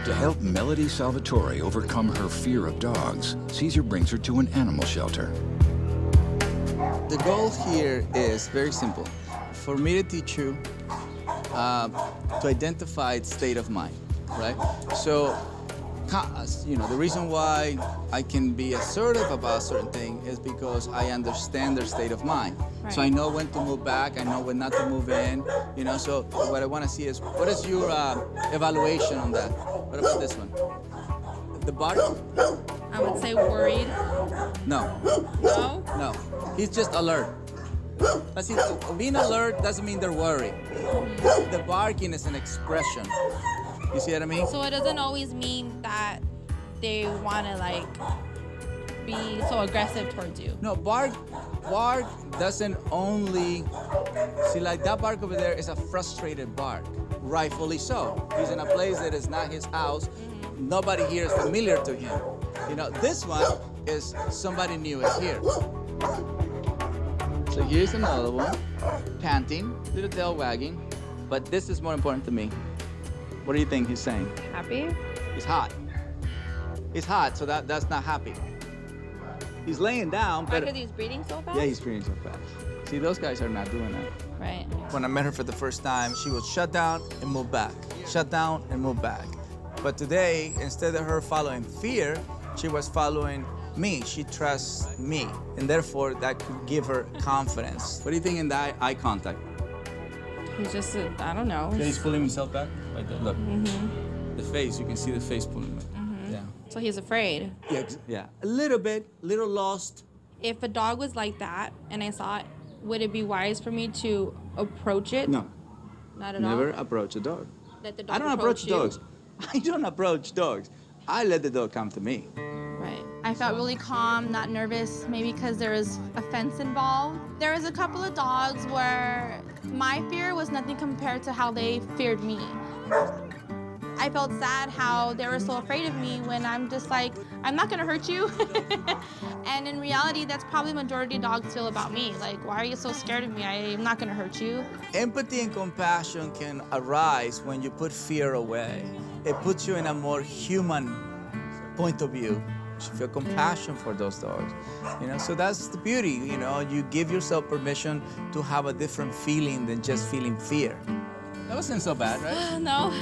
To help Melody Salvatore overcome her fear of dogs, Caesar brings her to an animal shelter. The goal here is very simple. For me to teach you to identify its state of mind, right? So, you know, the reason why I can be assertive about a certain thing is because I understand their state of mind. Right. So I know when to move back, I know when not to move in, you know, so what I want to see is, what is your evaluation on that? What about this one? The bark? I would say worried. No. No? No. He's just alert. But see, being alert doesn't mean they're worried. The barking is an expression. You see what I mean? So it doesn't always mean that they want to, like, be so aggressive towards you. No, bark doesn't only, see, like that bark over there is a frustrated bark, rightfully so. He's in a place that is not his house. Nobody here is familiar to him. You know, this one is somebody new is here. So here's another one, panting, little tail wagging, but this is more important to me. What do you think he's saying? Happy? He's hot. He's hot, so that's not happy. He's laying down, but... Because he's breathing so fast? Yeah, he's breathing so fast. See, those guys are not doing that. Right. When I met her for the first time, she would shut down and move back, shut down and move back. But today, instead of her following fear, she was following me. She trusts me, and therefore that could give her confidence. What do you think in that eye contact? He's just, I don't know. Yeah, he's pulling himself back. Like that. Look. The face, you can see the face pulling back. Yeah. So he's afraid. Yeah, a little bit, little lost. If a dog was like that and I saw it, would it be wise for me to approach it? No. Not at all? Never approach a dog. Let the dog I don't approach you? dogs. I don't approach dogs. I let the dog come to me. Right. I felt really calm, not nervous, maybe because there was a fence involved. There was a couple of dogs where my fear was nothing compared to how they feared me. I felt sad how they were so afraid of me when I'm just like, I'm not gonna hurt you. And in reality, that's probably the majority of dogs feel about me. Like, why are you so scared of me? I'm not gonna hurt you. Empathy and compassion can arise when you put fear away. It puts you in a more human point of view. You feel compassion for those dogs, you know? So that's the beauty, you know? You give yourself permission to have a different feeling than just feeling fear. That wasn't so bad, right? No.